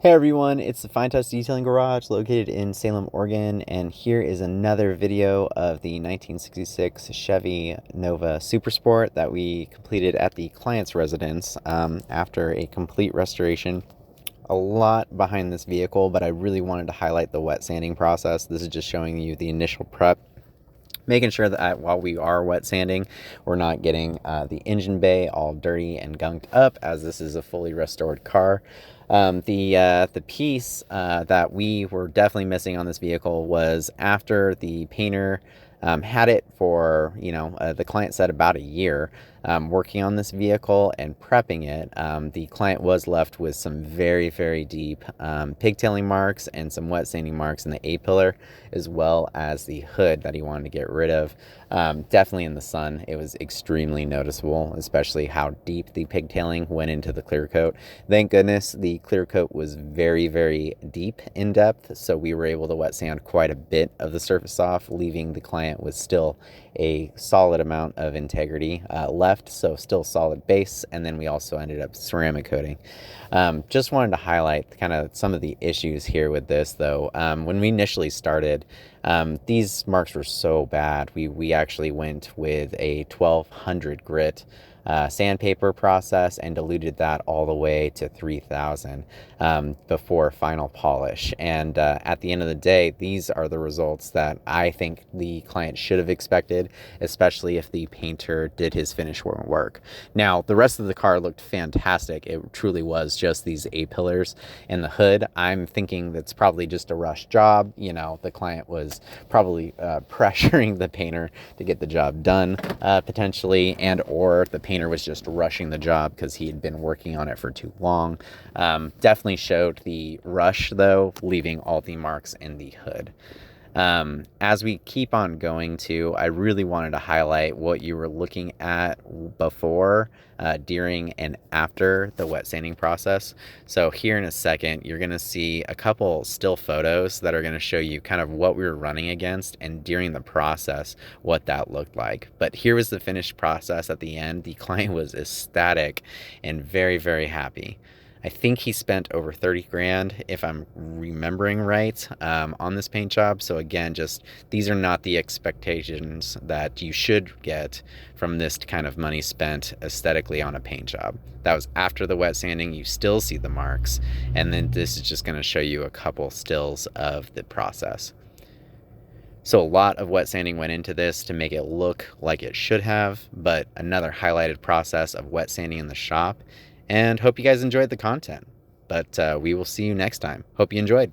Hey everyone, it's the Fine Touch Detailing Garage located in Salem, Oregon, and here is another video of the 1966 Chevy Nova Super Sport that we completed at the client's residence after a complete restoration. A lot behind this vehicle, but I really wanted to highlight the wet sanding process. This is just showing you the initial prep, making sure that while we are wet sanding, we're not getting the engine bay all dirty and gunked up, as this is a fully restored car. The piece that we were definitely missing on this vehicle was after the painter had it for, the client said about a year working on this vehicle and prepping it. The client was left with some very, very deep pigtailing marks and some wet sanding marks in the A-pillar, as well as the hood that he wanted to get rid of. Definitely in the sun, it was extremely noticeable, especially how deep the pigtailing went into the clear coat. Thank goodness the clear coat was very, very deep in depth, so we were able to wet sand quite a bit of the surface off, leaving the client with still a solid amount of integrity left, so still solid base. And then we also ended up ceramic coating. Just wanted to highlight kind of some of the issues here with this, though. When we initially started, these marks were so bad. We actually went with a 1200 grit sandpaper process and diluted that all the way to 3000 before final polish. And at the end of the day, these are the results that I think the client should have expected, especially if the painter did his finish work. Now, the rest of the car looked fantastic. It truly was just these A-pillars and the hood. I'm thinking that's probably just a rush job. The client was probably pressuring the painter to get the job done, potentially, and or the painter was just rushing the job because he had been working on it for too long. Definitely showed the rush, though, leaving all the marks in the hood. As we keep on going to, I really wanted to highlight what you were looking at before, during, and after the wet sanding process. So here in a second, you're going to see a couple still photos that are going to show you kind of what we were running against and during the process, what that looked like. But here was the finished process at the end. The client was ecstatic and very, very happy. I think he spent over 30 grand, if I'm remembering right, on this paint job. So again, just these are not the expectations that you should get from this kind of money spent aesthetically on a paint job. That was after the wet sanding. You still see the marks. And then this is just going to show you a couple stills of the process. So a lot of wet sanding went into this to make it look like it should have, but another highlighted process of wet sanding in the shop. And hope you guys enjoyed the content. But we will see you next time. Hope you enjoyed.